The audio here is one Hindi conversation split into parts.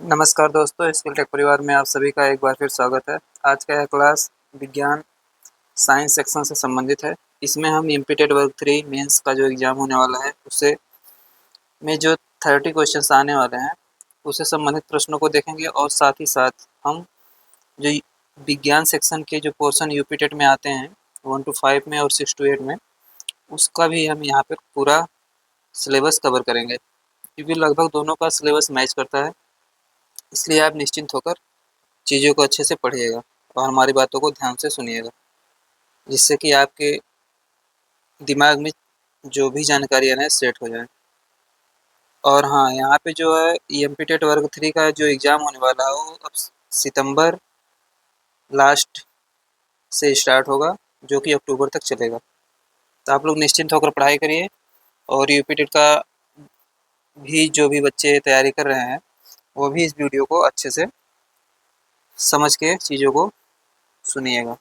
नमस्कार दोस्तों, स्किल टेक परिवार में आप सभी का एक बार फिर स्वागत है। आज का यह क्लास विज्ञान साइंस सेक्शन से संबंधित है। इसमें हम एमपीटेट वर्ग 3 मेंस का जो एग्ज़ाम होने वाला है उससे में जो 30 क्वेश्चंस आने वाले हैं उससे संबंधित प्रश्नों को देखेंगे और साथ ही साथ हम जो विज्ञान सेक्शन के जो पोर्शन यूपीटेट में आते हैं 1 to 5 में और 6 to 8 में, उसका भी हम यहाँ पर पूरा सिलेबस कवर करेंगे, क्योंकि लगभग दोनों का सिलेबस मैच करता है। इसलिए आप निश्चिंत होकर चीज़ों को अच्छे से पढ़िएगा और हमारी बातों को ध्यान से सुनिएगा, जिससे कि आपके दिमाग में जो भी जानकारी है ना सेट हो जाए। और हाँ, यहाँ पे जो है एमपीटेट वर्ग 3 का जो एग्ज़ाम होने वाला है वो अब सितंबर लास्ट से स्टार्ट होगा, जो कि अक्टूबर तक चलेगा। तो आप लोग निश्चिंत होकर पढ़ाई करिए और यूपीटेट का भी जो भी बच्चे तैयारी कर रहे हैं वो भी इस वीडियो को अच्छे से समझ के चीज़ों को सुनिएगा।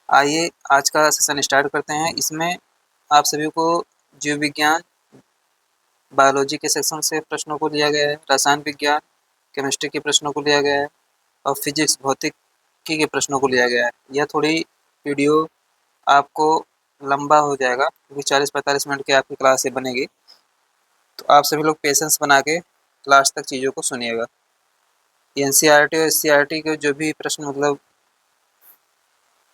आइए आज का सेशन स्टार्ट करते हैं। इसमें आप सभी को जीव विज्ञान, बायोलॉजी के सेक्शन से प्रश्नों को लिया गया है, रसायन विज्ञान, केमिस्ट्री के प्रश्नों को लिया गया है और फिजिक्स, भौतिकी के प्रश्नों को लिया गया है। यह थोड़ी वीडियो आपको लंबा हो जाएगा, क्योंकि 40-45 मिनट की आपकी क्लास से बनेगी। तो आप सभी लोग पेशेंस बना के लास्ट तक चीज़ों को सुनिएगा। एनसीईआरटी और एससीईआरटी के जो भी प्रश्न मतलब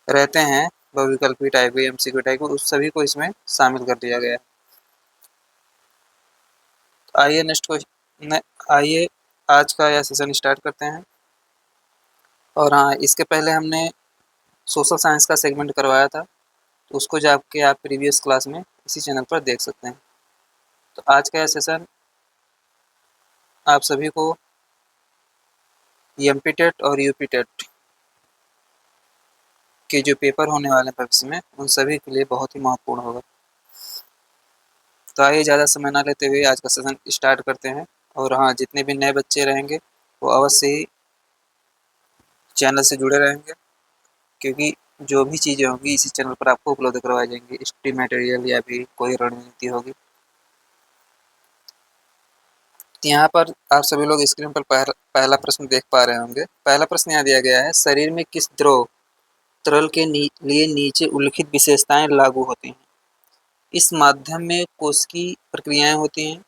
रहते हैं बहुविकल्पी टाइप के, एमसीक्यू टाइप के, उस सभी को इसमें शामिल कर दिया गया है। आइए नेक्स्ट क्वेश्चन, आइए आज का यह सेशन स्टार्ट करते हैं। और हाँ, इसके पहले हमने सोशल साइंस का सेगमेंट करवाया था, तो उसको जाके आप प्रीवियस क्लास में इसी चैनल पर देख सकते हैं। तो आज का यह सेशन आप सभी को एमपीटेट और यूपीटेट के जो पेपर होने वाले हैं भविष्य में, उन सभी के लिए बहुत ही महत्वपूर्ण होगा। तो आइए ज़्यादा समय ना लेते हुए आज का सेशन स्टार्ट करते हैं। और हाँ, जितने भी नए बच्चे रहेंगे वो अवश्य ही चैनल से जुड़े रहेंगे, क्योंकि जो भी चीज़ें होंगी इसी चैनल पर आपको उपलब्ध करवाई जाएंगी, स्टडी मटेरियल या भी कोई रणनीति होगी। यहाँ पर आप सभी लोग स्क्रीन पर पहला प्रश्न देख पा रहे होंगे। पहला प्रश्न यहाँ दिया गया है, शरीर में किस द्रव तरल के लिए नीचे उल्लिखित विशेषताएं लागू होती हैं? इस माध्यम में कोशिकीय प्रक्रियाएं होती हैं।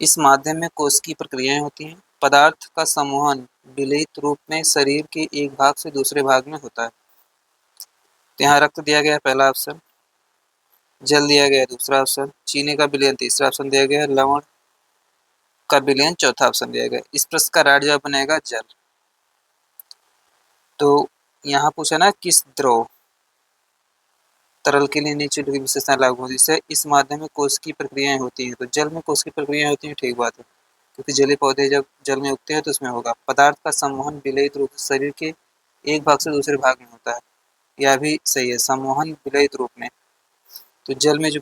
इस माध्यम में कोशिकीय प्रक्रियाएं होती हैं। पदार्थ का संवहन विलयित रूप में शरीर के एक भाग से दूसरे भाग में होता है। तो यहाँ रक्त दिया गया है पहला ऑप्शन, जल दिया गया है दूसरा ऑप्शन, चीनी का विलयन तीसरा ऑप्शन दिया गया है, लवण का विलयन चौथा ऑप्शन दिया गया है। इस प्रश्न का राइट जवाब बनेगा जल। तो यहाँ पूछा ना किस द्रव तरल के लिए नीचे की विशेषताएं लागू होती है, जिससे इस माध्यम में कोशिकीय प्रक्रियाएं होती हैं। तो जल में कोशिकीय प्रक्रियाएं होती हैं, ठीक बात है, क्योंकि जलीय पौधे जब जल में उगते हैं तो उसमें होगा। पदार्थ का संवहन विलयित रूप से शरीर के एक भाग से दूसरे भाग में होता है, यह भी सही है, संवहन विलयित रूप में। तो जल में जो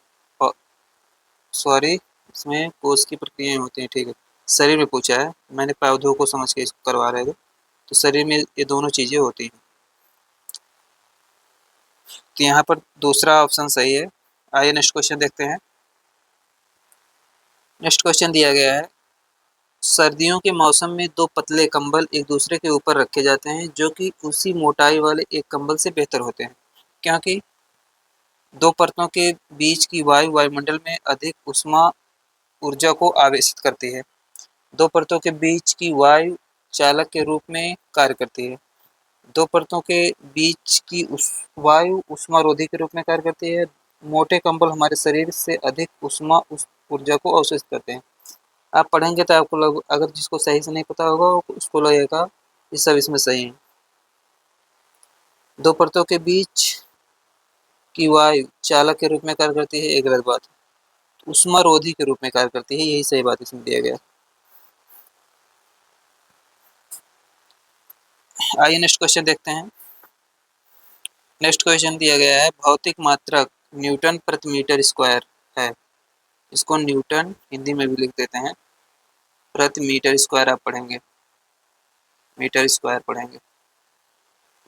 सॉरी इसमें कोशिकीय प्रक्रियाएं होती हैं, ठीक है। शरीर में पूछा है, मैंने पौधों को समझ के इसको करवा रहे थे। तो शरीर में ये दोनों चीजें होती हैं। तो यहाँ पर दूसरा ऑप्शन सही है। आइए नेक्स्ट क्वेश्चन देखते हैं। नेक्स्ट क्वेश्चन दिया गया है, सर्दियों के मौसम में दो पतले कंबल एक दूसरे के ऊपर रखे जाते हैं, जो कि उसी मोटाई वाले एक कंबल से बेहतर होते हैं, क्योंकि दो परतों के बीच की वायु वायुमंडल में अधिक ऊष्मा ऊर्जा को आवेशित करती है। दो परतों के बीच की वायु चालक के रूप में कार्य करती है। दो परतों के बीच की वायु ऊष्मारोधी के रूप में कार्य करती है। मोटे कंबल हमारे शरीर से अधिक ऊष्मा ऊर्जा को अवशोषित करते हैं। आप पढ़ेंगे तो आपको अगर जिसको सही से नहीं पता होगा उसको लगेगा ये सब इसमें सही है। दो परतों के बीच की वायु चालक के रूप में कार्य करती है, ये गलत बात है। ऊष्मारोधी के रूप में कार्य करती है, यही सही बात इसमें दिया गया। आइए नेक्स्ट क्वेश्चन देखते हैं। नेक्स्ट क्वेश्चन दिया गया है, भौतिक मात्रक न्यूटन प्रति मीटर स्क्वायर है। इसको न्यूटन हिंदी में भी लिख देते हैं, प्रति मीटर स्क्वायर आप पढ़ेंगे, मीटर स्क्वायर पढ़ेंगे।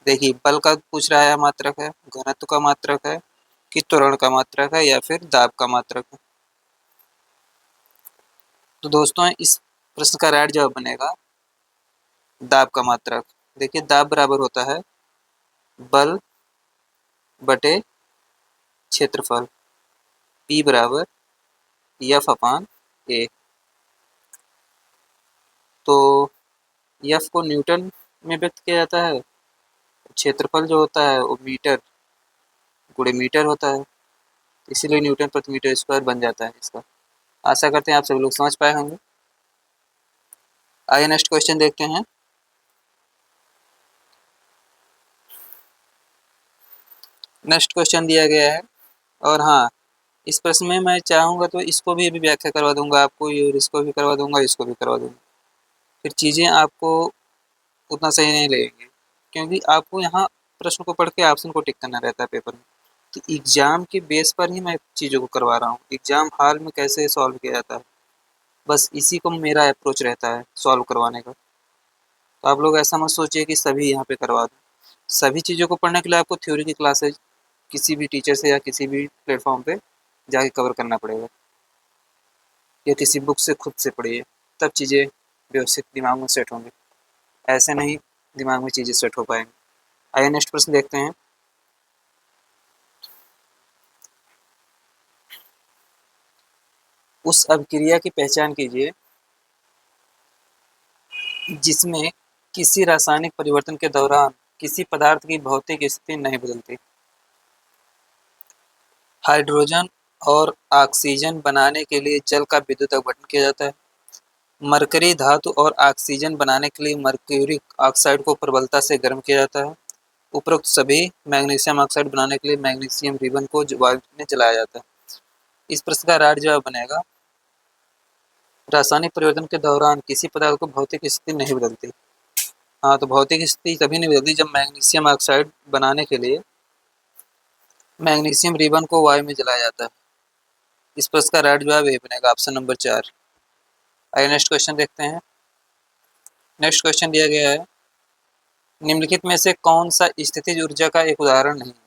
देखिए बल का पूछ रहा है मात्रक है, घनत्व का मात्रक है, कि त्वरण का मात्रक है, या फिर दाब का मात्रक है। तो दोस्तों इस प्रश्न का राइट जवाब बनेगा दाब का मात्रक। देखिए दाब बराबर होता है बल बटे क्षेत्रफल, P बराबर F अपान A। तो F को न्यूटन में व्यक्त किया जाता है, क्षेत्रफल जो होता है वो मीटर गुणे मीटर होता है, इसीलिए न्यूटन प्रति मीटर स्क्वायर बन जाता है इसका। आशा करते हैं आप सभी लोग समझ पाए होंगे। आइए नेक्स्ट क्वेश्चन देखते हैं। नेक्स्ट क्वेश्चन दिया गया है, और हाँ इस प्रश्न में मैं चाहूँगा तो इसको भी अभी व्याख्या करवा दूंगा आपको, और इसको भी करवा दूंगा, इसको भी करवा दूंगा, फिर चीज़ें आपको उतना सही नहीं लगेंगी, क्योंकि आपको यहाँ प्रश्न को पढ़ के ऑप्शन को टिक करना रहता है पेपर में। तो एग्जाम के बेस पर ही मैं चीज़ों को करवा रहा हूँ, एग्जाम हॉल में कैसे सॉल्व किया जाता है, बस इसी को मेरा अप्रोच रहता है सॉल्व करवाने का। तो आप लोग ऐसा मत सोचिए कि सभी यहाँ पे करवा दूँ। सभी चीज़ों को पढ़ने के लिए आपको थ्योरी की क्लासेज किसी भी टीचर से या किसी भी प्लेटफॉर्म पे जाके कवर करना पड़ेगा, या किसी बुक से खुद से पढ़िए, तब चीज़ें व्यवस्थित दिमाग में सेट होंगी, ऐसे नहीं दिमाग में चीज़ें सेट हो पाएंगी। आइए नेक्स्ट प्रश्न देखते हैं। उस अभिक्रिया की पहचान कीजिए जिसमें किसी रासायनिक परिवर्तन के दौरान किसी पदार्थ की भौतिक स्थिति नहीं बदलती। हाइड्रोजन और ऑक्सीजन बनाने के लिए जल का विद्युत अपघटन किया जाता है। मरकरी धातु और ऑक्सीजन बनाने के लिए मर्क्यूरिक ऑक्साइड को प्रबलता से गर्म किया जाता है। उपरोक्त सभी मैग्नीशियम ऑक्साइड बनाने के लिए मैग्नीशियम रिबन को वायु में जलाया जाता है। इस प्रश्न का राइट जवाब बनेगा रासायनिक परिवर्तन के दौरान किसी पदार्थ को भौतिक स्थिति नहीं बदलती। हाँ, तो भौतिक स्थिति तभी नहीं बदलती जब मैग्नीशियम ऑक्साइड बनाने के लिए मैग्नीशियम रिबन को वायु में जलाया जाता है। इस प्रश्न का राइट जवाब ए बनेगा, ऑप्शन नंबर 4। आइए नेक्स्ट क्वेश्चन देखते हैं। नेक्स्ट क्वेश्चन दिया गया है, निम्नलिखित में से कौन सा स्थितिज ऊर्जा का एक उदाहरण नहीं है।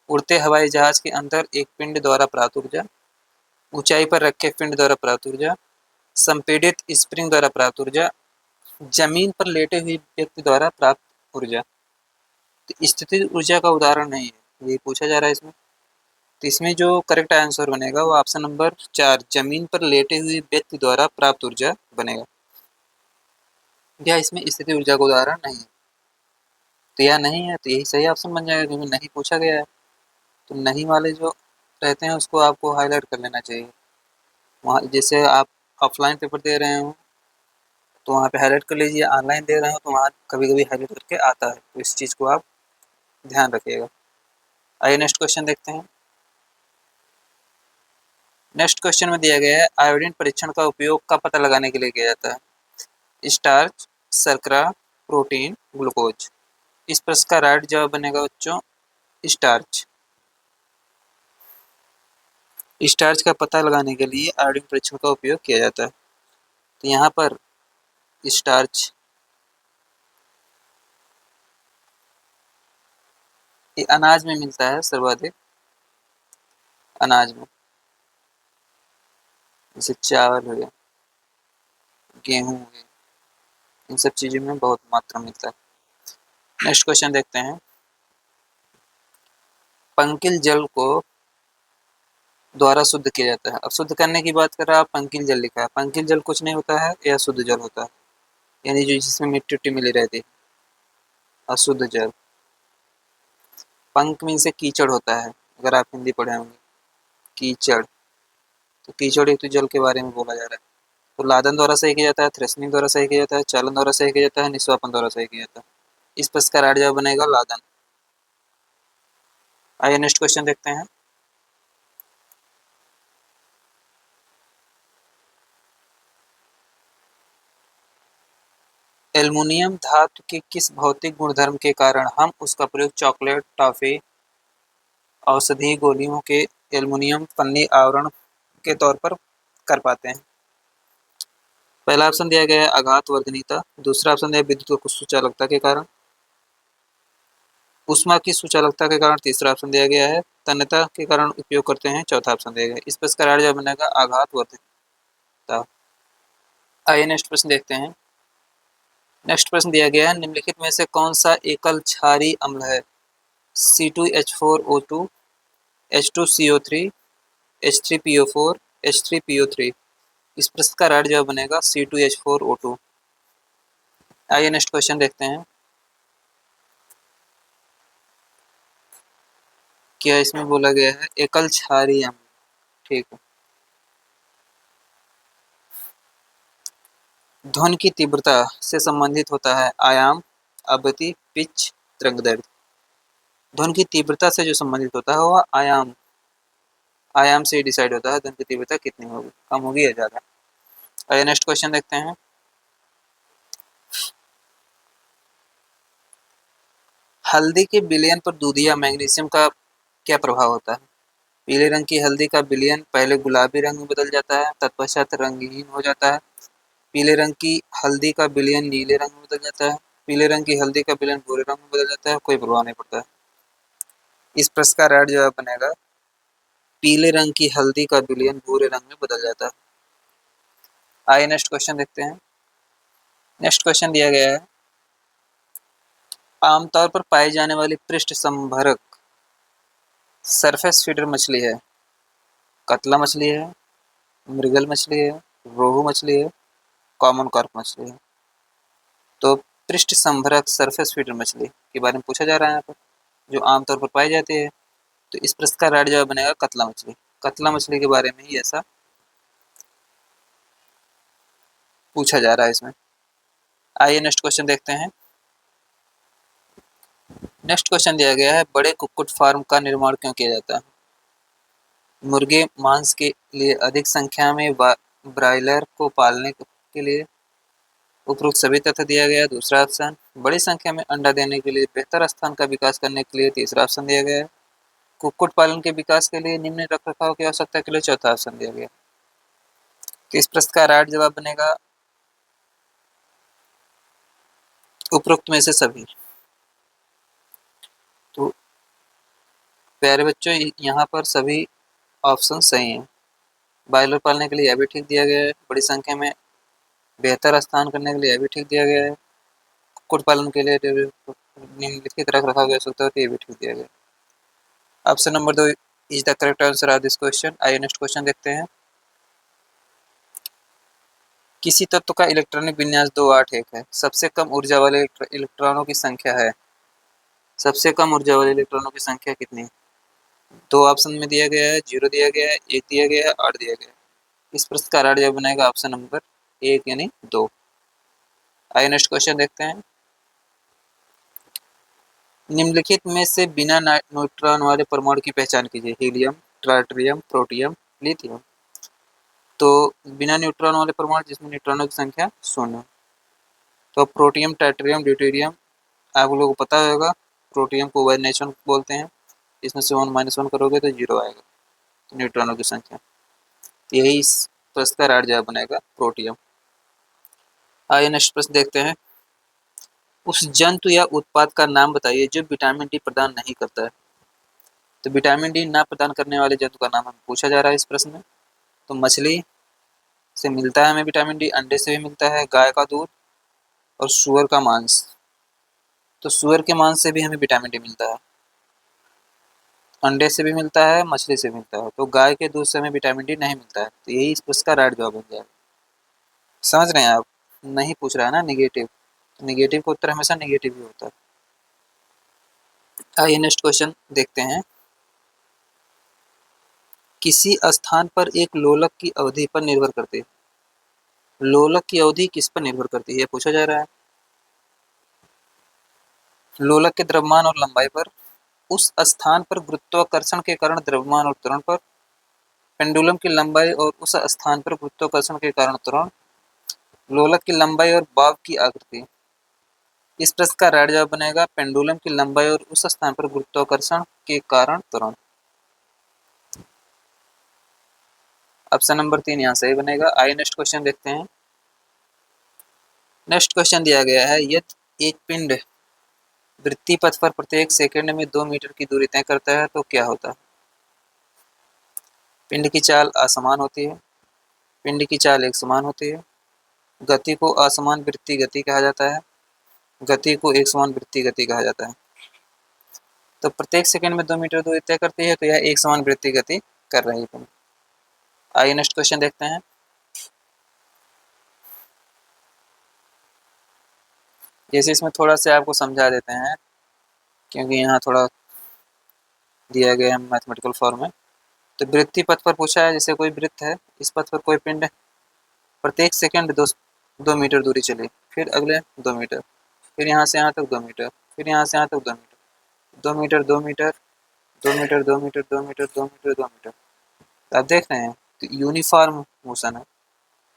उड़ते हवाई जहाज के अंदर एक पिंड द्वारा प्राप्त ऊर्जा, ऊंचाई पर रखे पिंड द्वारा प्राप्त ऊर्जा, संपीड़ित स्प्रिंग द्वारा प्राप्त ऊर्जा, जमीन पर लेटे हुए व्यक्ति द्वारा प्राप्त ऊर्जा। तो स्थितिज ऊर्जा का उदाहरण नहीं है, ये पूछा जा रहा है इसमें। तो इसमें जो करेक्ट आंसर बनेगा वो ऑप्शन नंबर 4, जमीन पर लेटे हुए व्यक्ति द्वारा प्राप्त ऊर्जा बनेगा। या इसमें स्थिति ऊर्जा का उदाहरण नहीं है, तो यह नहीं है, तो यही सही ऑप्शन बन जाएगा, क्योंकि नहीं पूछा गया है। तो नहीं वाले जो रहते हैं उसको आपको हाईलाइट कर लेना चाहिए। वहाँ जैसे आप ऑफलाइन पेपर दे रहे हो तो वहाँ पे हाईलाइट कर लीजिए, ऑनलाइन दे रहे हो तो वहाँ कभी कभी हाईलाइट करके आता है, तो इस चीज़ को आप ध्यान रखिएगा। आइए नेक्स्ट क्वेश्चन देखते हैं। नेक्स्ट क्वेश्चन में दिया गया है, आयोडीन परीक्षण का उपयोग का पता लगाने के लिए किया जाता है। स्टार्च, शर्करा, प्रोटीन, ग्लूकोज। इस प्रश्न का राइट जवाब बनेगा बच्चों स्टार्च। स्टार्च का पता लगाने के लिए आयोडीन परीक्षण का उपयोग किया जाता है। तो यहाँ पर स्टार्च ये अनाज में मिलता है सर्वाधिक, अनाज में जैसे चावल हो गया, गेहूं हो गया, इन सब चीज़ों में बहुत मात्रा में मिलता है। नेक्स्ट क्वेश्चन देखते हैं। पंकिल जल को द्वारा शुद्ध किया जाता है। अब शुद्ध करने की बात कर रहा है, पंकिल जल लिखा है, पंकिल जल कुछ नहीं होता है, यह शुद्ध जल होता है, यानी जो जिसमें मिट्टी उट्टी मिली रहती है, अशुद्ध जल। पंक में से कीचड़ होता है, अगर आप हिंदी पढ़े होंगे, कीचड़। तो कीचड़ एक तो जल के बारे में बोला जा रहा है। तो लादन द्वारा सही किया जाता है, थ्रेसनिंग द्वारा सही किया जाता है, चालन द्वारा सही किया जाता है, निस्वापन द्वारा सही किया जाता है। इस प्रश्न का राइट जवाब बनेगा लादन। आइए नेक्स्ट क्वेश्चन देखते हैं। एल्युमिनियम धातु के किस भौतिक गुणधर्म के कारण हम उसका प्रयोग चॉकलेट, टॉफी, औषधीय गोलियों के एल्युमिनियम पन्नी आवरण के तौर पर कर पाते हैं। पहला ऑप्शन दिया गया है आघात वर्धनीयता, दूसरा ऑप्शन दिया विद्युत सुचालकता के कारण, ऊष्मा की सुचालकता के कारण तीसरा ऑप्शन दिया गया है, तन्यता के कारण उपयोग करते हैं चौथा ऑप्शन दिया गया है। इस पर इसका राइट जवाब बनेगा आघात वर्धनीयता। आइए नेक्स्ट प्रश्न देखते हैं। नेक्स्ट प्रश्न दिया गया है, निम्नलिखित में से कौन सा एकल क्षारीय अम्ल है? C2H4O2, H2CO3, H3PO4, H3PO3। इस प्रश्न का राइट जवाब बनेगा C2H4O2। आइए नेक्स्ट क्वेश्चन देखते हैं। क्या इसमें बोला गया है? एकल क्षारीय अम्ल, ठीक है। ध्वनि की तीव्रता से संबंधित होता है आयाम, आवृत्ति, पिच, तरंगदैर्घ्य। ध्वनि की तीव्रता से जो संबंधित होता है वह आयाम से डिसाइड होता है ध्वनि की तीव्रता कितनी होगी, कम होगी या ज्यादा। आइए नेक्स्ट क्वेश्चन देखते हैं। हल्दी के विलयन पर दूध या मैग्नीशियम का क्या प्रभाव होता है? पीले रंग की हल्दी का विलयन पहले गुलाबी रंग में बदल जाता है, तत्पश्चात रंगहीन हो जाता है। पीले रंग की हल्दी का विलयन नीले रंग में बदल जाता है। पीले रंग की हल्दी का विलयन भूरे रंग में बदल जाता है, कोई प्रभाव नहीं पड़ता है। इस प्रश्न का राइट जवाब बनेगा पीले रंग की हल्दी का विलयन भूरे रंग में बदल जाता है। आइए नेक्स्ट क्वेश्चन देखते हैं। नेक्स्ट क्वेश्चन दिया गया है, आमतौर पर पाई जाने वाली पृष्ठ संभरक सरफेस फीडर मछली है? कतला मछली है, मृगल मछली है, रोहू मछली है, कॉमन कार्प मछली है। तो पृष्ठ संभरक सरफेस फीडर मछली के बारे में पूछा जा रहा है यहाँ पर, जो आमतौर पर पाई जाती है। तो इस प्रश्न का राइट जवाब बनेगा कतला मछली। कतला मछली के बारे में ही ऐसा पूछा जा रहा है इसमें। आइए नेक्स्ट क्वेश्चन देखते हैं। नेक्स्ट क्वेश्चन दिया गया है, बड़े कुक्कुट फार्म का निर्माण क्यों किया जाता है? मुर्गे मांस के लिए अधिक संख्या में ब्रायलर को पालने के लिए। उपरोक्त सभी तथ्य दिया गया है, दूसरा ऑप्शन। बड़ी संख्या में अंडा देने के लिए, बेहतर स्थान का विकास करने के लिए, तीसरा ऑप्शन दिया गया है। कुक्कुट पालन के विकास के लिए, निम्न रखरखाव की आवश्यकता के लिए, चौथा ऑप्शन दिया गया। तो इस प्रश्न का राइट जवाब बनेगा उपरोक्त में से सभी। तो प्यारे बच्चों, यहाँ पर सभी ऑप्शन सही हैं। ब्रायलर पालने के लिए यह भी ठीक दिया गया है, बड़ी संख्या में बेहतर स्थान करने के लिए यह भी ठीक दिया गया है, कुक्कुट पालन के लिए निम्नलिखित रखरखाव की आवश्यकता होती है, ये भी ठीक दिया गया है। Option number 2 is the correct answer of this question. आइए नेक्स्ट क्वेश्चन देखते हैं। किसी तत्व का इलेक्ट्रॉनिक विन्यास 281 है, सबसे कम ऊर्जा वाले इलेक्ट्रॉनों की संख्या है। सबसे कम ऊर्जा वाले इलेक्ट्रॉनों की संख्या कितनी है? दो ऑप्शन में दिया गया है, 0 दिया गया है, 1 दिया गया है, 8 दिया गया है। इस प्रश्न का राइट जवाब बनेगा ऑप्शन नंबर 1 यानी 2। आइए नेक्स्ट क्वेश्चन देखते हैं। निम्नलिखित में से बिना न्यूट्रॉन वाले परमाणु की पहचान कीजिए। Helium, tritium, protium, lithium. तो बिना न्यूट्रॉन वाले परमाणु जिसमें न्यूट्रॉनों की संख्या 0। तो प्रोटियम, ट्राइटियम, ड्यूटेरियम आप लोगों को पता होगा। प्रोटियम को वाइब्रेशन बोलते हैं, इसमें से 1 - 1 करोगे तो 0 आएगा, तो न्यूट्रॉनों की संख्या। यही इस प्रश्न का राइट जवाब बनेगा प्रोटियम। आइए नेक्स्ट प्रश्न देखते हैं। उस जंतु या उत्पाद का नाम बताइए जो विटामिन डी प्रदान नहीं करता है। तो विटामिन डी ना प्रदान करने वाले जंतु का नाम हमें पूछा जा रहा है इस प्रश्न में। तो मछली से मिलता है हमें विटामिन डी, अंडे से भी मिलता है, गाय का दूध और सुअर का मांस। तो सुअर के मांस से भी हमें विटामिन डी मिलता है, अंडे से भी मिलता है, मछली से भी मिलता है। तो गाय के दूध से हमें विटामिन डी नहीं मिलता है, तो यही इसका राइट जवाब बन जाएगा। समझ रहे हैं आप? नहीं पूछ रहा है ना निगेटिव, तो निगेटिव का उत्तर हमेशा निगेटिव ही होता है। आइए नेक्स्ट क्वेश्चन देखते हैं। किसी स्थान पर एक लोलक की अवधि पर निर्भर करती है। लोलक की अवधि किस पर निर्भर करती है, पूछा जा रहा है। लोलक के द्रव्यमान और लंबाई पर, उस स्थान पर गुरुत्वाकर्षण के कारण द्रव्यमान और त्वरण पर, पेंडुलम की लंबाई और उस स्थान पर गुरुत्वाकर्षण के कारण त्वरण, लोलक की लंबाई और बॉब की आकृति। इस प्रश्न का राइट जवाब बनेगा पेंडुलम की लंबाई और उस स्थान पर गुरुत्वाकर्षण के कारण त्वरण। ऑप्शन नंबर 3 यहाँ सही बनेगा। आइए नेक्स्ट क्वेश्चन देखते हैं। नेक्स्ट क्वेश्चन दिया गया है, यदि एक पिंड वृत्तीय पथ पर प्रत्येक सेकंड में 2 मीटर की दूरी तय करता है तो क्या होता है? पिंड की चाल असमान होती है, पिंड की चाल एक समान होती है, गति को असमान वृत्तीय गति कहा जाता है, गति को एक समान वृत्तीय गति कहा जाता है। तो प्रत्येक सेकंड में 2 मीटर दूरी तय करती है, तो यह एक समान वृत्तीय गति कर रही है। आइए नेक्स्ट क्वेश्चन देखते हैं। जैसे इसमें थोड़ा सा आपको समझा देते हैं, क्योंकि यहाँ थोड़ा दिया गया है मैथमेटिकल फॉर्म में। तो वृत्तीय पथ पर पूछा है, जैसे कोई वृत्त है, इस पथ पर कोई पिंड प्रत्येक सेकंड 2 मीटर दूरी चले, फिर अगले 2 मीटर, फिर यहाँ से यहाँ तक 2 मीटर, फिर यहाँ से यहाँ तक 2 meter, 2 meter 2 meter 2 meter 2 meter 2 meter 2 meter 2 meter. तो आप देख रहे हैं, तो यूनिफॉर्म मोशन है,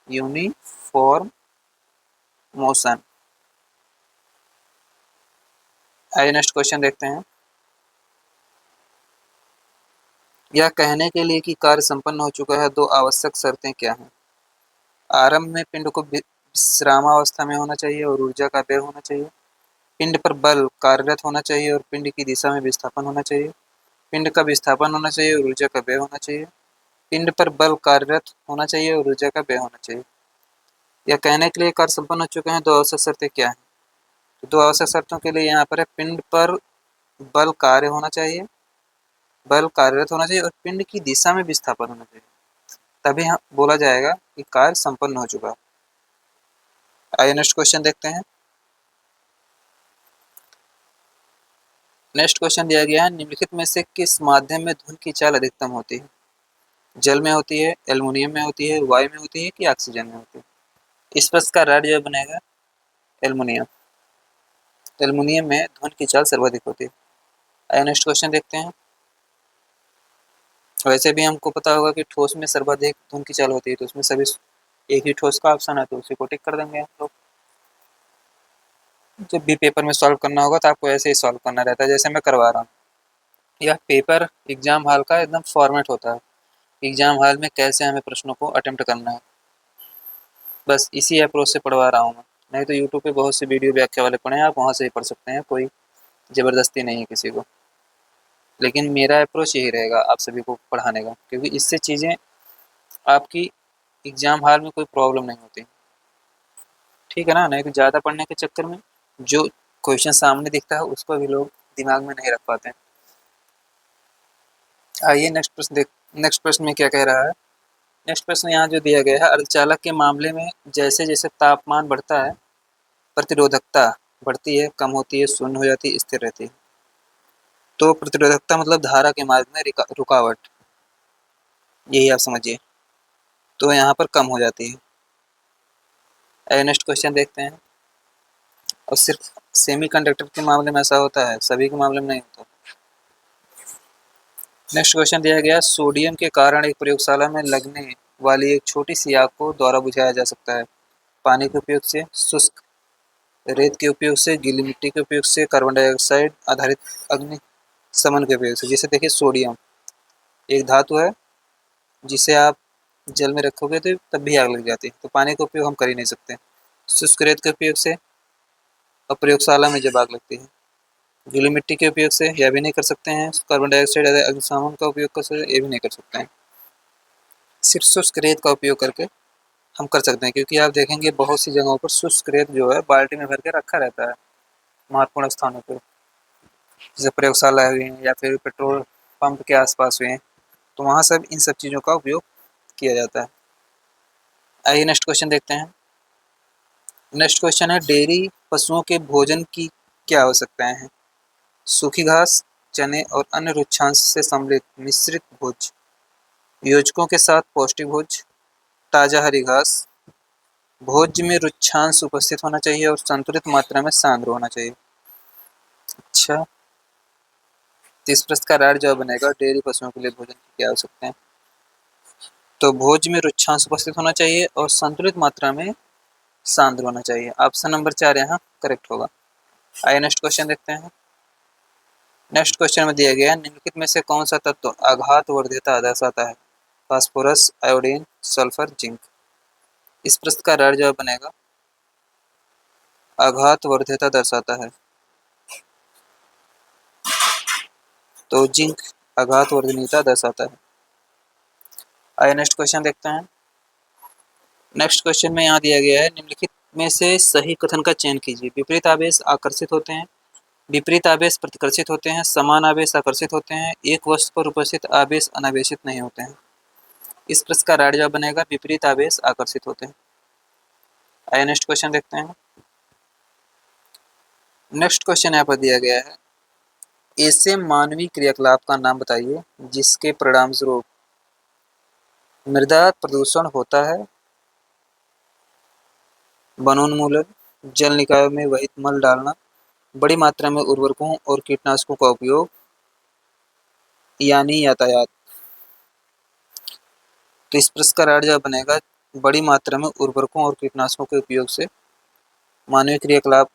यूनिफॉर्म मोशन। आइए नेक्स्ट क्वेश्चन देखते हैं। यह कहने के लिए कि कार्य संपन्न हो चुका है, 2 आवश्यक शर्तें क्या हैं? आरंभ में पिंड को विश्रामावस्था में होना चाहिए और ऊर्जा का व्यय होना चाहिए। पिंड पर बल कार्यरत होना चाहिए और पिंड की दिशा में विस्थापन होना चाहिए। पिंड का विस्थापन होना चाहिए और ऊर्जा का व्यय होना चाहिए। पिंड पर बल कार्यरत होना चाहिए और ऊर्जा का व्यय होना चाहिए। यह कहने के लिए कार्य संपन्न हो चुके हैं, 2 आवश्यक शर्तें क्या हैं? तो 2 आवश्यक शर्तों के लिए यहाँ पर है, पिंड पर बल कार्य होना चाहिए, बल कार्यरत होना चाहिए और पिंड की दिशा में विस्थापन होना चाहिए, तभी हम बोला जाएगा कि कार्य संपन्न हो चुका। आइए नेक्स्ट क्वेश्चन देखते हैं। नेक्स्ट क्वेश्चन दिया गया है, निम्नलिखित में से किस माध्यम में ध्वनि की चाल अधिकतम होती है? जल में होती है, एल्युमिनियम में होती है, वायु में होती है कि ऑक्सीजन में होती है? इस प्रश्न का राइट जवाब बनेगा एल्युमिनियम। एल्युमिनियम में ध्वनि की चाल सर्वाधिक होती है। आइए नेक्स्ट क्वेश्चन देखते हैं। वैसे भी हमको पता होगा कि ठोस में सर्वाधिक ध्वनि की चाल होती है, तो उसमें सभी एक ही ठोस का ऑप्शन है, तो उसी को टिक कर देंगे हम लोग। जब भी पेपर में सॉल्व करना होगा तो आपको ऐसे ही सॉल्व करना रहता है, जैसे मैं करवा रहा हूँ। यह पेपर एग्जाम हॉल का एकदम फॉर्मेट होता है, एग्जाम हॉल में कैसे हमें प्रश्नों को अटेम्प्ट करना है, बस इसी अप्रोच से पढ़वा रहा हूँ मैं। नहीं तो यूट्यूब पे बहुत से वीडियो व्याख्या वाले पढ़े हैं, आप वहाँ से ही पढ़ सकते हैं, कोई ज़बरदस्ती नहीं है किसी को। लेकिन मेरा अप्रोच यही रहेगा आप सभी को पढ़ाने का, क्योंकि इससे चीज़ें आपकी एग्जाम हॉल में कोई प्रॉब्लम नहीं होती, ठीक है ना। नहीं तो ज़्यादा पढ़ने के चक्कर में जो क्वेश्चन सामने दिखता है उसको भी लोग दिमाग में नहीं रख पाते हैं। आइए नेक्स्ट प्रश्न नेक्स्ट प्रश्न में क्या कह रहा है। नेक्स्ट प्रश्न यहाँ जो दिया गया है, अर्धचालक के मामले में जैसे जैसे तापमान बढ़ता है, प्रतिरोधकता बढ़ती है, कम होती है, शून्य हो जाती है, स्थिर रहती है। तो प्रतिरोधकता मतलब धारा के मार्ग में रुकावट, यही आप समझिए। तो यहाँ पर कम हो जाती है। नेक्स्ट क्वेश्चन देखते हैं। और सिर्फ सेमीकंडक्टर के मामले में ऐसा होता है, सभी के मामले में नहीं होता। नेक्स्ट क्वेश्चन दिया गया, सोडियम के कारण एक प्रयोगशाला में लगने वाली एक छोटी सी आग को द्वारा बुझाया जा सकता है। पानी के उपयोग से, शुष्क रेत के उपयोग से, गीली मिट्टी के उपयोग से, कार्बन डाइऑक्साइड आधारित अग्नि शमन के उपयोग से। जैसे देखिए, सोडियम एक धातु है जिसे आप जल में रखोगे तो तब भी आग लग जाती है, तो पानी का उपयोग हम कर ही नहीं सकते। शुष्क रेत के उपयोग से और प्रयोगशाला में जब आग लगती है, गीली मिट्टी के उपयोग से यह भी नहीं कर सकते हैं, कार्बन डाइऑक्साइड अग्निशमन का उपयोग कर सकते हैं, ये भी नहीं कर सकते हैं। सिर्फ शुष्क रेत का उपयोग करके हम कर सकते हैं, क्योंकि आप देखेंगे बहुत सी जगहों पर शुष्क रेत जो है बाल्टी में भर के रखा रहता है महत्वपूर्ण स्थानों पर, जैसे प्रयोगशाला हुई या फिर पेट्रोल पंप के आसपास हुए, तो वहाँ सब इन सब चीज़ों का उपयोग किया जाता है। आइए नेक्स्ट क्वेश्चन देखते हैं। नेक्स्ट क्वेश्चन है, डेयरी पशुओं के भोजन की क्या आवश्यकताएं हैं? सूखी घास, चने और अन्य रुक्षांश से सम्मिलित मिश्रित भोज, योजकों के साथ पौष्टिक भोज, ताजा हरी घास, भोज्य में रुक्षांश उपस्थित होना चाहिए और संतुलित मात्रा में सांद्र होना चाहिए। अच्छा, तो इस प्रश्न का राइट जवाब बनेगा, डेयरी पशुओं के लिए भोजन की क्या आवश्यकता है? तो भोज्य में रुक्षांश उपस्थित होना चाहिए और संतुलित मात्रा में सांद्र होना चाहिए। ऑप्शन नंबर 4 यहाँ करेक्ट होगा। आइए नेक्स्ट क्वेश्चन देखते हैं। नेक्स्ट क्वेश्चन में दिया गया है, निम्नलिखित में से कौन सा तत्व आघात वर्ध्यता दर्शाता है? Phosphorus, iodine, sulphur, zinc. इस प्रश्न का राइट जवाब बनेगा आघात वर्ध्यता दर्शाता है, तो जिंक आघात वर्धनीयता दर्शाता है। आइए नेक्स्ट क्वेश्चन देखते हैं। नेक्स्ट क्वेश्चन में यहाँ दिया गया है, निम्नलिखित में से सही कथन का चयन कीजिए। विपरीत आवेश आकर्षित होते हैं, विपरीत आवेश प्रतिकर्षित होते हैं, समान आवेश आकर्षित होते हैं, एक वस्तु पर उपस्थित आवेश अनावेशित नहीं होते हैं। इस प्रश्न का राइट जवाब बनेगा विपरीत आवेश आकर्षित होते हैं। आइए नेक्स्ट क्वेश्चन देखते हैं। नेक्स्ट क्वेश्चन यहाँ पर दिया गया है, ऐसे मानवीय क्रियाकलाप का नाम बताइए जिसके परिणाम स्वरूप मृदा प्रदूषण होता है। वनोन्मूलन, जल निकायों में वहित मल डालना, बड़ी मात्रा में उर्वरकों और कीटनाशकों का उपयोग, यानी यातायात। तो इस प्रश्न का राइट जवाब बनेगा बड़ी मात्रा में उर्वरकों और कीटनाशकों के उपयोग से मानवीय क्रियाकलाप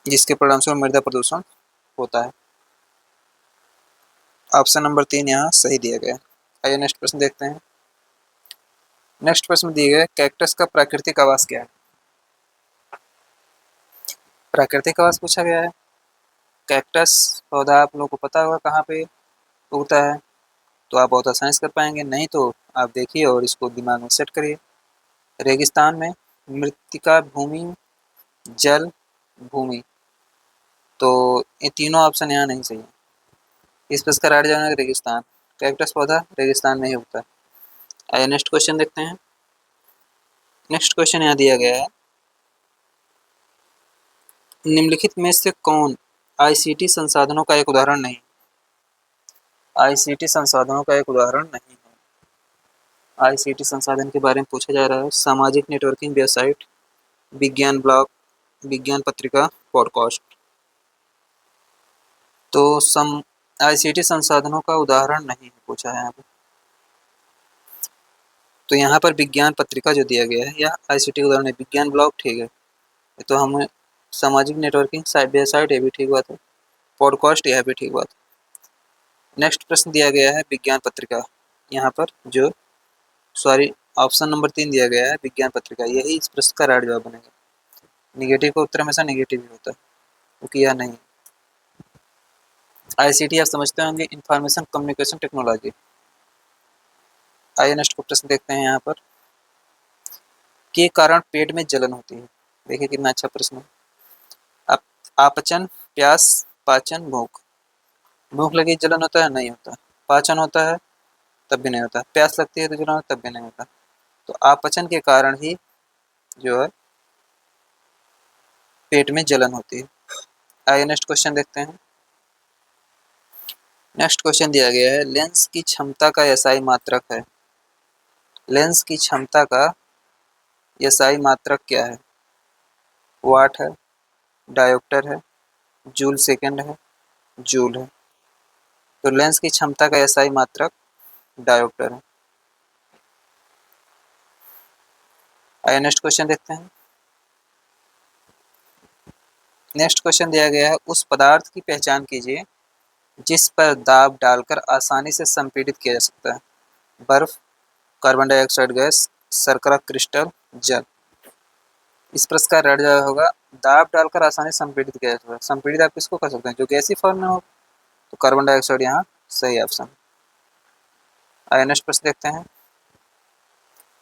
जिसके परिणामस्वरूप मृदा प्रदूषण होता है। ऑप्शन नंबर 3 यहाँ सही दिया गया है। आइए नेक्स्ट प्रश्न देखते हैं। नेक्स्ट प्रश्न दिए गए, कैक्टस का प्राकृतिक आवास क्या है? प्राकृतिक आवास पूछा गया है। कैक्टस पौधा आप लोगों को पता होगा कहाँ पे उगता है, तो आप बहुत आसानी से कर पाएंगे, नहीं तो आप देखिए और इसको दिमाग में सेट करिए। रेगिस्तान में, मृत्तिका भूमि, जल, भूमि। तो ये तीनों ऑप्शन यहाँ नहीं सही है। इस पर इसका राइट जवाब है रेगिस्तान। कैक्टस पौधा रेगिस्तान में ही उगता है। आइए नेक्स्ट क्वेश्चन देखते हैं। नेक्स्ट क्वेश्चन यहाँ दिया गया है, निम्नलिखित में से कौन आईसीटी संसाधनों का एक उदाहरण नहीं? आईसीटी संसाधनों का एक उदाहरण नहीं है। आईसीटी संसाधन के बारे में पूछा जा रहा है, सामाजिक नेटवर्किंग वेबसाइट, विज्ञान ब्लॉग, विज्ञान पत्रिका, पॉडकास्ट। तो आईसीटी संसाधनों का उदाहरण नहीं है पूछा है यहाँ पर। तो यहाँ पर विज्ञान पत्रिका जो दिया गया है या आईसीटी उदाहरण है, विज्ञान ब्लॉग ठीक है, तो हम सामाजिक नेटवर्किंग साइट वेबसाइट ये भी ठीक बात है, पॉडकास्ट यह भी ठीक बात है। नेक्स्ट प्रश्न दिया गया है विज्ञान पत्रिका, यहाँ पर जो सॉरी ऑप्शन नंबर 3 दिया गया है विज्ञान पत्रिका, यही इस प्रश्न का राइट जवाब बनेगा। निगेटिव का उत्तर हमेशा निगेटिव ही होता है, क्योंकि यह नहीं। आईसीटी आप समझते होंगे, इंफॉर्मेशन कम्युनिकेशन टेक्नोलॉजी। आइए नेक्स्ट प्रश्न देखते हैं यहाँ पर, के कारण पेट में जलन होती है? देखिए कितना अच्छा प्रश्न है। आपचन, प्यास, पाचन, भूख। भूख लगी जलन होता है? नहीं होता। पाचन होता है तब भी नहीं होता। प्यास लगती है तो जलन तब भी नहीं होता। तो आपचन के कारण ही जो है पेट में जलन होती है। आइए नेक्स्ट क्वेश्चन देखते हैं। नेक्स्ट क्वेश्चन दिया गया है, लेंस की क्षमता का एसआई मात्रक है। लेंस की क्षमता का एसआई मात्रक क्या है? वाट है, डायोप्टर है, जूल सेकंड है, जूल है। तो लेंस की क्षमता का एसआई मात्रक डायोप्टर है। आइए नेक्स्ट क्वेश्चन देखते हैं। नेक्स्ट क्वेश्चन दिया गया है, उस पदार्थ की पहचान कीजिए जिस पर दाब डालकर आसानी से संपीड़ित किया जा सकता है। बर्फ, कार्बन डाइऑक्साइड गैस, शर्करा क्रिस्टल, जल। इस प्रश्न का राइट जवाब होगा दाब डालकर आसानी से संपीड़ित किया जा सकता है। संपीड़ित आप किसको कर सकते हैं? जो गैसीय फॉर्म में हो, तो कार्बन डाइऑक्साइड यहाँ सही ऑप्शन। आइए नेक्स्ट प्रश्न देखते हैं।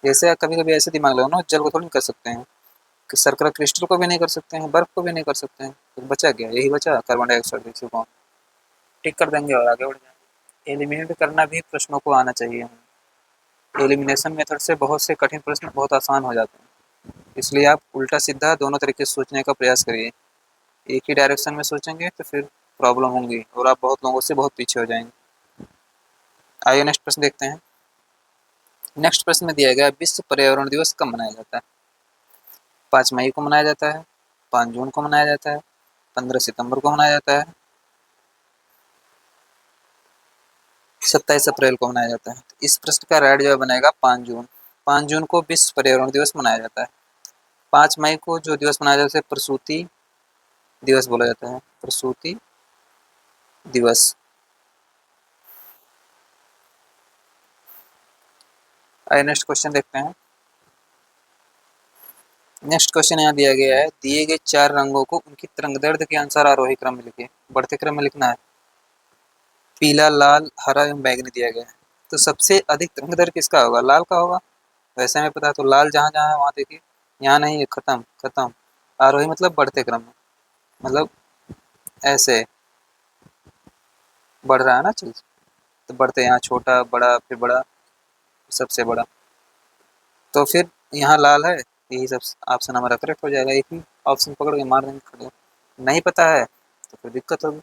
जैसे कभी कभी ऐसे दिमाग लगाओ ना, जल को थोड़ी कर सकते हैं, कि शर्करा क्रिस्टल को भी नहीं कर सकते हैं, बर्फ को भी नहीं कर सकते हैं, तो बचा क्या? यही बचा कार्बन डाइऑक्साइड गैसीय फॉर्म। टिक कर देंगे और आगे बढ़ जाएंगे। एलिमिनेट करना भी प्रश्नों को आना चाहिए। एलिमिनेशन मेथड से बहुत से कठिन प्रश्न बहुत आसान हो जाते हैं, इसलिए आप उल्टा सीधा दोनों तरीके से सोचने का प्रयास करिए। एक ही डायरेक्शन में सोचेंगे तो फिर प्रॉब्लम होंगी और आप बहुत लोगों से बहुत पीछे हो जाएंगे। आइए नेक्स्ट प्रश्न देखते हैं। नेक्स्ट प्रश्न में दिया गया, विश्व पर्यावरण दिवस कब मनाया जाता है? 5 मई को मनाया जाता है, 5 जून को मनाया जाता है, 15 सितंबर को मनाया जाता है, 27 अप्रैल को मनाया जाता है। तो इस प्रश्न का राइट जवाब बनेगा 5 जून। 5 जून को विश्व पर्यावरण दिवस मनाया जाता है। 5 मई को जो दिवस मनाया जाता है प्रसूति दिवस बोला जाता है, प्रसूति दिवस। आइए नेक्स्ट क्वेश्चन देखते हैं। नेक्स्ट क्वेश्चन यहाँ दिया गया है, दिए गए 4 रंगों को उनकी तरंगदैर्ध्य के अनुसार आरोही क्रम में लिखिए। बढ़ते क्रम में लिखना है। पीला, लाल, हरा एवं बैंगनी दिया गया है। तो सबसे अधिक तरंगदैर्ध्य किसका होगा? लाल का होगा। वैसे में पता है, तो लाल जहाँ जहाँ है वहाँ देखिए, यहाँ नहीं है, खत्म खत्म। आरोही मतलब बढ़ते क्रम में, मतलब ऐसे बढ़ रहा है ना चीज, तो बढ़ते यहाँ छोटा बड़ा फिर बड़ा, सबसे बड़ा। तो फिर यहाँ लाल है, यही सब ऑप्शन हमारा करेक्ट हो जाएगा। एक ही ऑप्शन पकड़ के मार देंगे खड़े। नहीं पता है तो फिर दिक्कत होगी।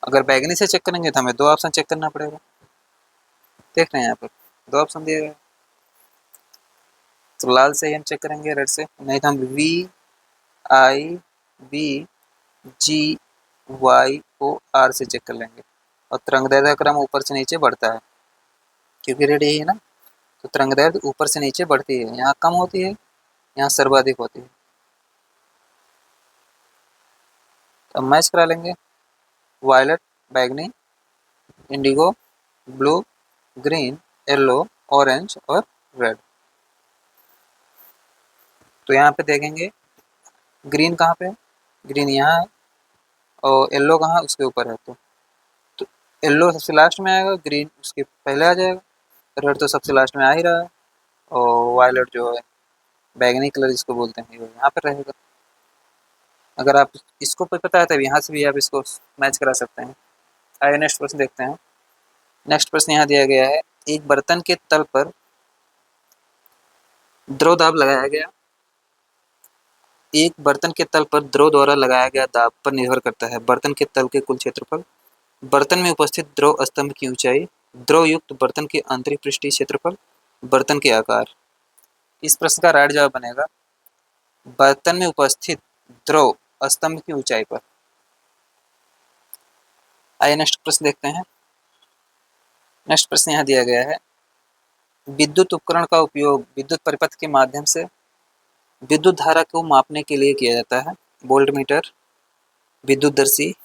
अगर बैगनी से चेक करेंगे तो हमें दो ऑप्शन चेक करना पड़ेगा। देख रहे हैं यहाँ पर दो ऑप्शन दिए गए, तो लाल से ही हम चेक करेंगे, रेड से नहीं तो हम VIBGYOR से चेक कर लेंगे। और तरंगदैर्ध्य क्रम ऊपर से नीचे बढ़ता है, क्योंकि रेड यही है ना, तो तरंगदैर्ध्य ऊपर से नीचे बढ़ती है, यहाँ कम होती है, यहाँ सर्वाधिक होती है। तो अब मैच करा लेंगे, वायलेट, बैगनी, Indigo, blue, green, yellow, orange और रेड। तो यहाँ पे देखेंगे ग्रीन कहाँ पे है, ग्रीन यहाँ है, और येलो कहाँ, उसके ऊपर है। तो येलो सबसे लास्ट में आएगा, ग्रीन उसके पहले आ जाएगा, रेड तो सबसे लास्ट में आ ही रहा है, और वायलेट जो है बैगनी कलर जिसको बोलते हैं वो यहाँ पर रहेगा। अगर आप इसको पता है तब यहाँ से भी आप इसको मैच करा सकते हैं। आइए नेक्स्ट प्रश्न देखते हैं। नेक्स्ट प्रश्न यहाँ दिया गया है, एक बर्तन के तल पर द्रव दाब लगाया गया। एक बर्तन के तल पर द्रव द्वारा लगाया गया दाब पर निर्भर करता है बर्तन के तल के कुल क्षेत्रफल, बर्तन में उपस्थित द्रव स्तंभ की ऊंचाई, द्रव युक्त बर्तन के आंतरिक पृष्ठीय क्षेत्रफल, बर्तन के आकार। इस प्रश्न का राइट जवाब बनेगा बर्तन में उपस्थित द्रव स्तंभ की ऊंचाई पर। आइए नेक्स्ट प्रश्न देखते हैं। नेक्स्ट प्रश्न यहाँ दिया गया है, विद्युत उपकरण का उपयोग विद्युत परिपथ के माध्यम से विद्युत धारा को मापने के लिए किया जाता है। वोल्टमीटर, विद्युतदर्शी,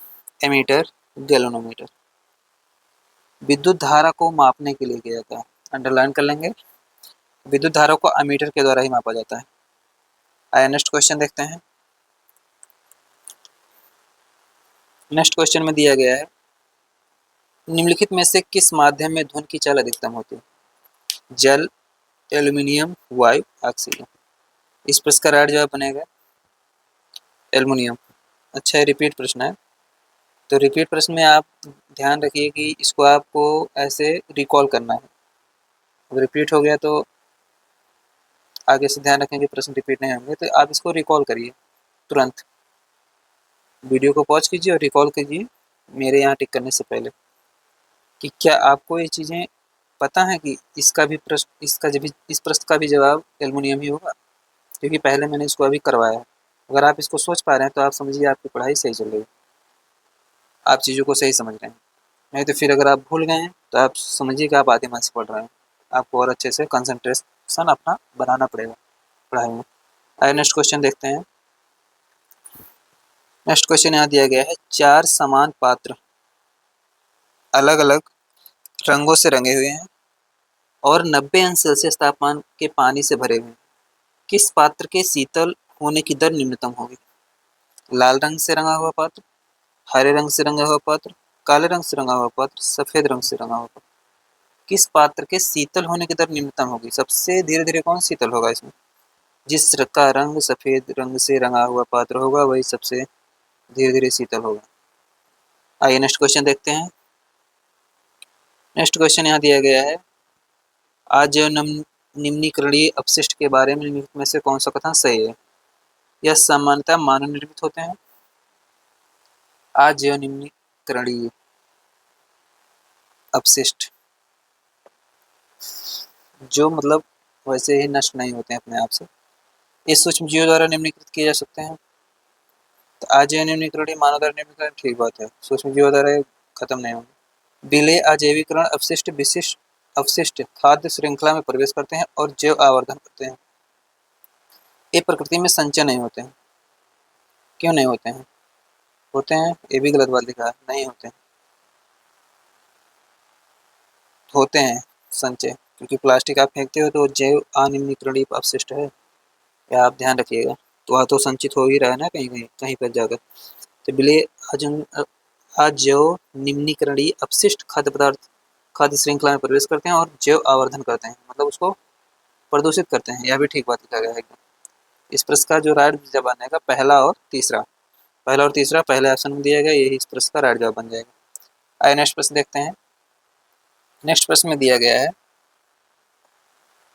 एमीटर, गैल्वेनोमीटर। विद्युत धारा को मापने के लिए किया जाता है, अंडरलाइन कर लेंगे। विद्युत धारा को एमीटर के द्वारा ही मापा जाता है। आइए नेक्स्ट क्वेश्चन देखते हैं। नेक्स्ट क्वेश्चन में दिया गया है, निम्नलिखित में से किस माध्यम में ध्वनि की चाल अधिकतम होती है? जल, एल्यूमिनियम, वायु, ऑक्सीजन। इस प्रश्न का राइट जवाब बनेगा एल्यूमिनियम। अच्छा, रिपीट प्रश्न है, तो रिपीट प्रश्न में आप ध्यान रखिए कि इसको आपको ऐसे रिकॉल करना है। अब रिपीट हो गया तो आगे से ध्यान रखेंगे प्रश्न रिपीट नहीं होंगे, तो आप इसको रिकॉल करिए तुरंत। वीडियो को पॉज कीजिए और रिकॉल कीजिए मेरे यहाँ टिक करने से पहले, कि क्या आपको ये चीज़ें पता है कि इसका भी प्रश्न, इसका जब इस प्रश्न का भी जवाब एल्युमिनियम ही होगा, क्योंकि पहले मैंने इसको अभी करवाया है। अगर आप इसको सोच पा रहे हैं तो आप समझिए आपकी पढ़ाई सही चल रही है, आप चीज़ों को सही समझ रहे हैं। नहीं तो फिर अगर आप भूल गए हैं तो आप समझिए कि आप आधे मन से पढ़ रहे हैं, आपको और अच्छे से कंसंट्रेशन अपना बनाना पड़ेगा पढ़ाई में। आइए नेक्स्ट क्वेश्चन देखते हैं। नेक्स्ट क्वेश्चन यहाँ दिया गया है, चार समान पात्र अलग अलग रंगों से रंगे हुए हैं और 90 अंश सेल्सियस तापमान के पानी से भरे हुए हैं। किस पात्र के शीतल होने की दर निम्नतम होगी? लाल रंग से रंगा हुआ पात्र, हरे रंग से रंगा हुआ पात्र, काले रंग से रंगा हुआ पात्र, सफेद रंग से रंगा हुआ पात्र। किस पात्र के शीतल होने की दर निम्नतम होगी? सबसे धीरे धीरे कौन शीतल होगा इसमें? जिस का रंग सफेद रंग से रंगा हुआ पात्र होगा वही सबसे धीरे धीरे शीतल होगा। आइए नेक्स्ट क्वेश्चन देखते हैं। नेक्स्ट क्वेश्चन यहाँ दिया गया है, आज निम्नीकरणीय अपशिष्ट के बारे में निम्नलिखित में से कौन सा कथन सही है? यह सामान्यतः मानव निर्मित होते हैं। आज निम्नीकरणीय अपशिष्ट जो मतलब वैसे ही नष्ट नहीं होते हैं अपने आप से, इस सूक्ष्म जीवों द्वारा निम्नीकृत किए जा सकते हैं। तो आज निम्नीकरणीय मानव द्वारा निम्नीकरण ठीक बात है, सूक्ष्म जीवों द्वारा खत्म नहीं होंगे। विलेय अजैविकरण अपशिष्ट विशिष्ट अवशिष्ट खाद्य श्रृंखला में प्रवेश करते हैं और जैव आवर्धन करते हैं। ये प्रकृति में संचय नहीं होते हैं। क्यों नहीं होते हैं? होते हैं, ये भी गलत बात लिखा है, नहीं होते हैं। होते हैं संचय, क्योंकि प्लास्टिक आप फेंकते हो तो जैव अनिम्नीकरणीय अपशिष्ट है, या आप ध्यान रखिएगा। तो वह तो संचित हो ही रहा है ना कहीं कहीं कहीं पर जाकर। तो विलेय अजैव निम्नीकरणीय अपशिष्ट खाद्य पदार्थ खाद्य श्रृंखला में प्रवेश करते हैं और जैव आवर्धन करते हैं, मतलब उसको प्रदूषित करते हैं। यह भी ठीक बात लिखा गया है एकदम। इस प्रश्न का जो राइट जवाब बनेगा पहला और तीसरा। पहला और तीसरा पहले ऑप्शन में दिया गया, यही इस प्रश्न का राइट जवाब बन जाएगा। आइए नेक्स्ट प्रश्न देखते हैं। नेक्स्ट प्रश्न में दिया गया है,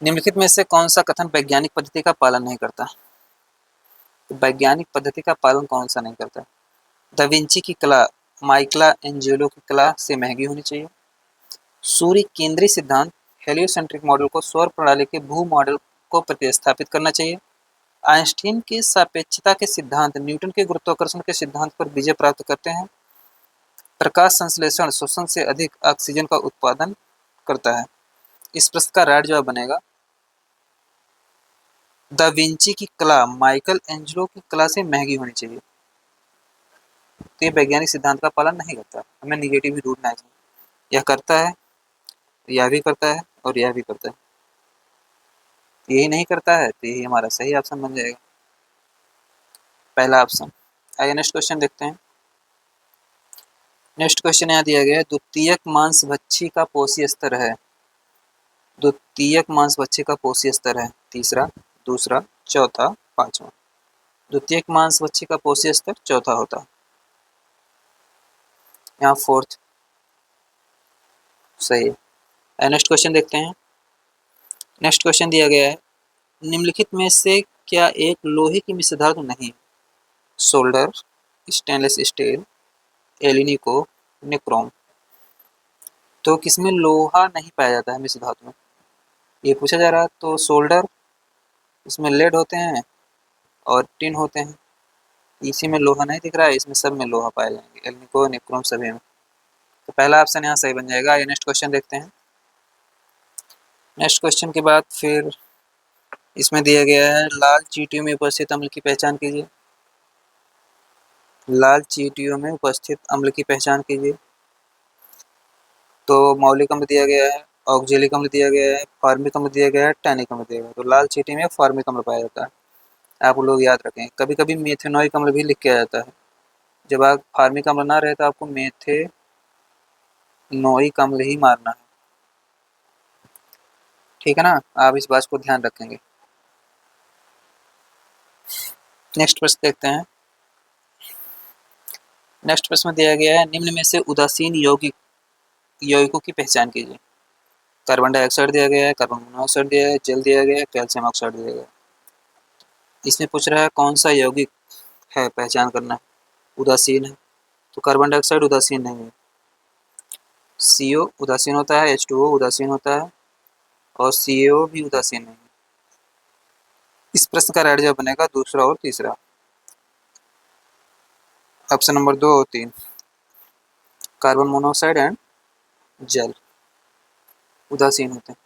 निम्नलिखित में से कौन सा कथन वैज्ञानिक पद्धति का पालन नहीं करता? तो वैज्ञानिक पद्धति का पालन कौन सा नहीं करता? दा विंची की कला माइकला एंजेलो की कला से महंगी होनी चाहिए। सूर्य केंद्रीय सिद्धांत हेलियोसेंट्रिक मॉडल को सौर प्रणाली के भू मॉडल को प्रतिस्थापित करना चाहिए। आइंस्टीन के सापेक्षता के सिद्धांत न्यूटन के गुरुत्वाकर्षण के सिद्धांत पर विजय प्राप्त करते हैं। प्रकाश संश्लेषण श्वसन से अधिक ऑक्सीजन का उत्पादन करता है। इस प्रश्न का राइट जवाब बनेगा दा विंची की कला माइकल एंजेलो की कला से महंगी होनी चाहिए। तो ये वैज्ञानिक सिद्धांत का पालन नहीं करता, हमें निगेटिव ही ढूंढना है। यह करता है, यह भी करता है और यह भी करता है। यही नहीं करता है तो यही हमारा सही ऑप्शन बन जाएगा, पहला ऑप्शन। आइए नेक्स्ट क्वेश्चन देखते हैं। नेक्स्ट क्वेश्चन यहाँ दिया गया है, द्वितीयक मांसभक्षी का पोषी स्तर है। द्वितीयक मांसभक्षी का पोषी स्तर है तीसरा, दूसरा, चौथा, पांचवा। द्वितीयक मांसभक्षी का पोषी स्तर चौथा होता है, यहाँ फोर्थ सही है। नेक्स्ट क्वेश्चन देखते हैं। नेक्स्ट क्वेश्चन दिया गया है, निम्नलिखित में से क्या एक लोहे की मिश्र धातु नहीं? Solder, stainless steel, alnico, nichrome. तो किसमें लोहा नहीं पाया जाता है मिश्र धातु में, ये पूछा जा रहा है। तो सोल्डर, इसमें लेड होते हैं और टिन होते हैं। इसी में लोहा नहीं दिख रहा है, इसमें सब में लोहा पाए जाएंगे, एलिनिको, निक्रोम सभी में। तो पहला ऑप्शन यहाँ सही बन जाएगा। ये नेक्स्ट क्वेश्चन देखते हैं। नेक्स्ट क्वेश्चन के बाद फिर इसमें दिया गया है, लाल चींटियों में उपस्थित अम्ल की पहचान कीजिए। लाल चींटियों में उपस्थित अम्ल की पहचान कीजिए। तो मौलिक अम्ल दिया गया है, ऑक्जेलिक अम्ल दिया गया है, फॉर्मिक अम्ल दिया गया है, टैनिक अम्ल दिया गया है। तो लाल चींटी में फॉर्मिक अम्ल पाया जाता है, आप लोग याद रखें। कभी कभी मेथेनोइक अम्ल भी लिख के आ जाता है, जब आप फॉर्मिक अम्ल ना रहे तो आपको मेथेनोइक अम्ल ही मारना है, ठीक है ना, आप इस बात को ध्यान रखेंगे। नेक्स्ट प्रश्न देखते हैं। नेक्स्ट प्रश्न में दिया गया है, निम्न में से उदासीन यौगिकों की पहचान कीजिए। कार्बन डाइऑक्साइड दिया गया है, कार्बन मोनोऑक्साइड दिया है, जल दिया गया है, कैल्शियम ऑक्साइड दिया गया है। इसमें पूछ रहा है कौन सा यौगिक है, पहचान करना है। उदासीन है, तो कार्बन डाइऑक्साइड उदासीन नहीं है। CO उदासीन होता है, H2O उदासीन होता है और CaO भी उदासीन नहीं है। इस प्रश्न का राइट जवाब बनेगा दूसरा और तीसरा, ऑप्शन नंबर 2 और 3। कार्बन मोनोऑक्साइड एंड जल उदासीन होते हैं।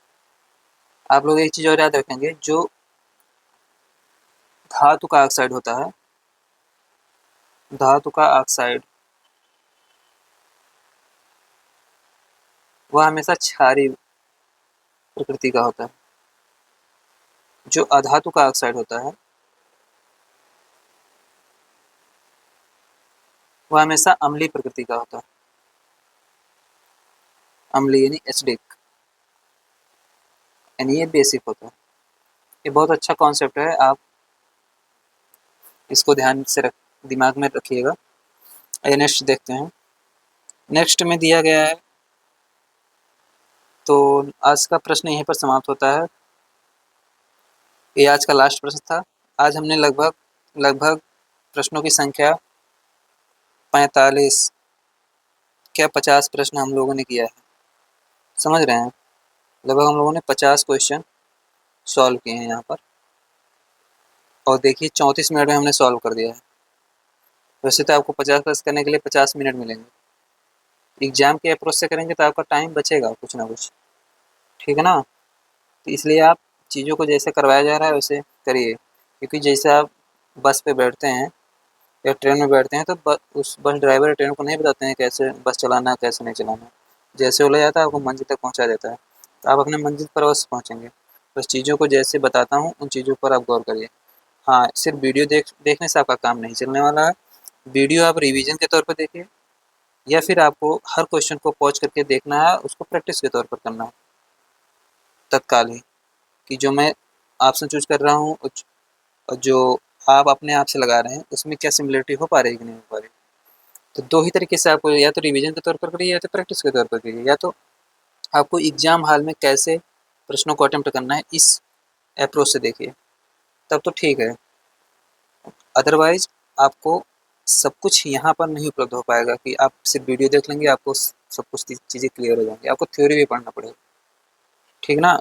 आप लोग एक चीज और याद रखेंगे, जो धातु का ऑक्साइड होता है, धातु का ऑक्साइड वह हमेशा क्षारीय प्रकृति का होता है। जो अधातु का ऑक्साइड होता है वह हमेशा अम्लीय प्रकृति का होता है, अम्लीय यानी एसिडिक, यानी ये बेसिक होता है। ये बहुत अच्छा कॉन्सेप्ट है, आप इसको ध्यान से दिमाग में रखिएगा। नेक्स्ट देखते हैं। नेक्स्ट में दिया गया है, तो आज का प्रश्न यहीं पर समाप्त होता है। ये आज का लास्ट प्रश्न था। आज हमने लगभग प्रश्नों की संख्या 45 क्या 50 प्रश्न हम लोगों ने किया है, समझ रहे हैं। लगभग हम लोगों ने 50 क्वेश्चन सॉल्व किए हैं यहाँ पर, और देखिए 34 मिनट में हमने सॉल्व कर दिया है। वैसे तो आपको 50 प्रश्न करने के लिए 50 मिनट मिलेंगे, एग्जाम के अप्रोच से करेंगे तो आपका टाइम बचेगा कुछ ना कुछ, ठीक है ना। तो इसलिए आप चीज़ों को जैसे करवाया जा रहा है वैसे करिए, क्योंकि जैसे आप बस पे बैठते हैं या ट्रेन में बैठते हैं तो उस बस ड्राइवर या ट्रेन को नहीं बताते हैं कैसे बस चलाना है कैसे नहीं चलाना है। जैसे वो ले जाता है आपको मंजिल तक पहुंचा देता है, तो आप अपने मंजिल पर अवश्य पहुंचेंगे। बस चीज़ों को जैसे बताता हूँ उन चीज़ों पर आप गौर करिए। हाँ, सिर्फ वीडियो देखने से आपका काम नहीं चलने वाला है। वीडियो आप रिवीजन के तौर पर देखिए, या फिर आपको हर क्वेश्चन को पॉज करके देखना है, उसको प्रैक्टिस के तौर पर करना है तत्काल ही। कि जो मैं ऑप्शन चूज कर रहा हूँ और जो आप अपने आप से लगा रहे हैं उसमें क्या सिमिलरिटी हो पा रही है कि नहीं हो पा रही। तो दो ही तरीके से आपको या तो रिवीजन के तौर पर करिए या तो प्रैक्टिस के तौर पर करिए, या तो आपको एग्जाम हॉल में कैसे प्रश्नों को अटेम्प्ट करना है इस अप्रोच से देखिए, तब तो ठीक है। अदरवाइज आपको सब कुछ यहाँ पर नहीं उपलब्ध हो पाएगा कि आप सिर्फ वीडियो देख लेंगे आपको सब कुछ चीज़ें क्लियर हो जाएंगी, आपको थ्योरी भी पढ़ना पड़ेगा, ठीक ना।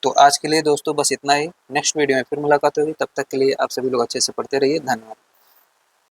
तो आज के लिए दोस्तों बस इतना ही, नेक्स्ट वीडियो में फिर मुलाकात होगी, तब तक के लिए आप सभी लोग अच्छे से पढ़ते रहिए, धन्यवाद।